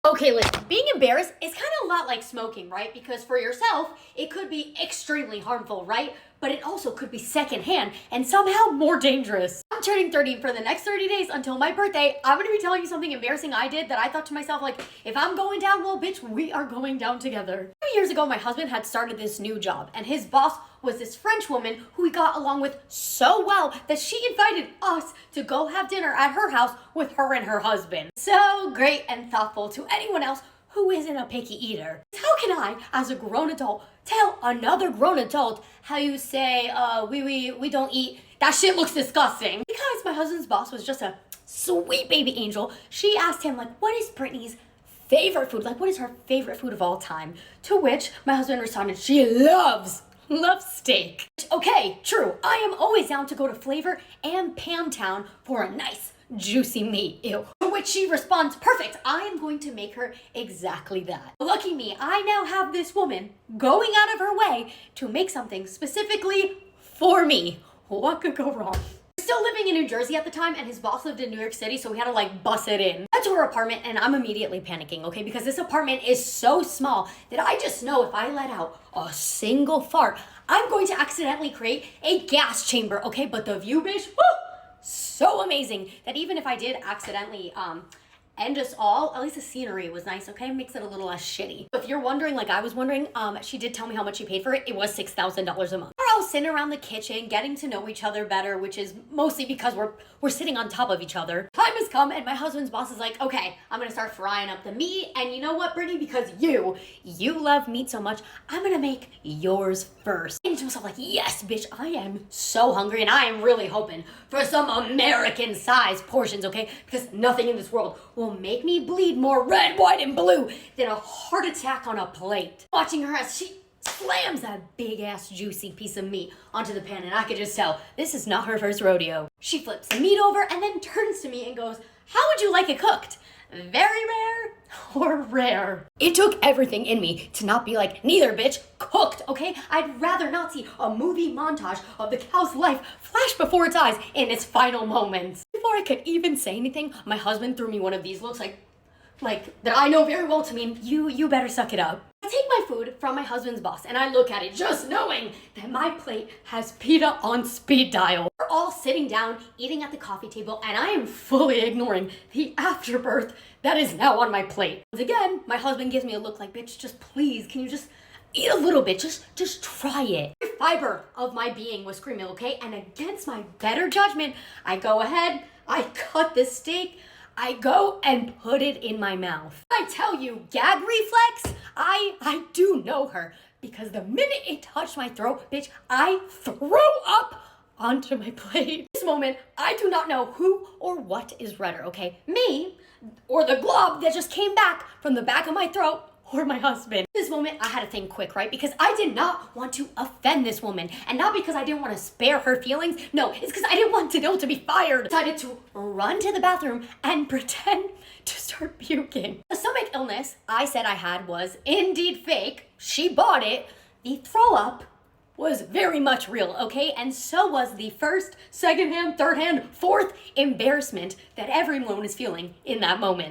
Okay, listen, being embarrassed is kind of a lot like smoking, right? Because for yourself, it could be extremely harmful, right? But it also could be secondhand and somehow more dangerous. I'm turning 30 for the next 30 days until my birthday. I'm gonna be telling you something embarrassing I did that I thought to myself, like, if I'm going down, well, bitch, we are going down together. 2 years ago, my husband had started this new job, and his boss was this French woman who he got along with so well that she invited us to go have dinner at her house with her and her husband. So great and thoughtful to anyone else who isn't a picky eater. How can I, as a grown adult, tell another grown adult how you say, we don't eat, that shit looks disgusting? Because my husband's boss was just a sweet baby angel, she asked him, like, what is Brittany's favorite food? Like, what is her favorite food of all time? To which my husband responded, she loves steak. Okay, true. I am always down to go to Flavor and Pam Town for a nice, juicy meat. Ew. To which she responds, perfect. I am going to make her exactly that. Lucky me, I now have this woman going out of her way to make something specifically for me. What could go wrong? Still living in New Jersey at the time, and his boss lived in New York City, so we had to like bus it in. Got to her apartment, and I'm immediately panicking, okay? Because this apartment is so small that I just know if I let out a single fart, I'm going to accidentally create a gas chamber, okay? But the view, bitch, woo, so amazing that even if I did accidentally end us all, at least the scenery was nice, okay? Makes it a little less shitty. If you're wondering, like I was wondering, she did tell me how much she paid for it. It was $6,000 a month. We're all sitting around the kitchen, getting to know each other better, which is mostly because we're sitting on top of each other. Time has come, and my husband's boss is like, okay, I'm gonna start frying up the meat, and you know what, Brittany? Because you love meat so much, I'm gonna make yours first. And to myself, like, yes, bitch, I am so hungry, and I am really hoping for some American-sized portions, okay? Because nothing in this world will make me bleed more red, white, and blue than a heart attack on a plate. Watching her as she slams that big ass juicy piece of meat onto the pan, and I could just tell this is not her first rodeo. She flips the meat over and then turns to me and goes, how would you like it cooked? Very rare or rare? It took everything in me to not be like, neither, bitch, cooked, okay? I'd rather not see a movie montage of the cow's life flash before its eyes in its final moments. Before I could even say anything, my husband threw me one of these looks like that I know very well to mean, you better suck it up. I take my food from my husband's boss and I look at it just knowing that my plate has pita on speed dial. We're all sitting down, eating at the coffee table, and I am fully ignoring the afterbirth that is now on my plate. Once again, my husband gives me a look like, bitch, just please, can you just eat a little bit, just try it. Every fiber of my being was screaming, okay? And against my better judgment, I go ahead, I cut the steak, I go and put it in my mouth. I tell you, gag reflex, I do know her. Because the minute it touched my throat, bitch, I threw up onto my plate. This moment, I do not know who or what is redder, okay? Me, or the glob that just came back from the back of my throat, or my husband. This moment, I had to think quick, right? Because I did not want to offend this woman. And not because I didn't want to spare her feelings. No, it's because I didn't want Danil to be fired. I decided to run to the bathroom and pretend to start puking. The stomach illness I said I had was indeed fake. She bought it. The throw up was very much real, okay? And so was the first, second hand, third hand, fourth embarrassment that everyone is feeling in that moment.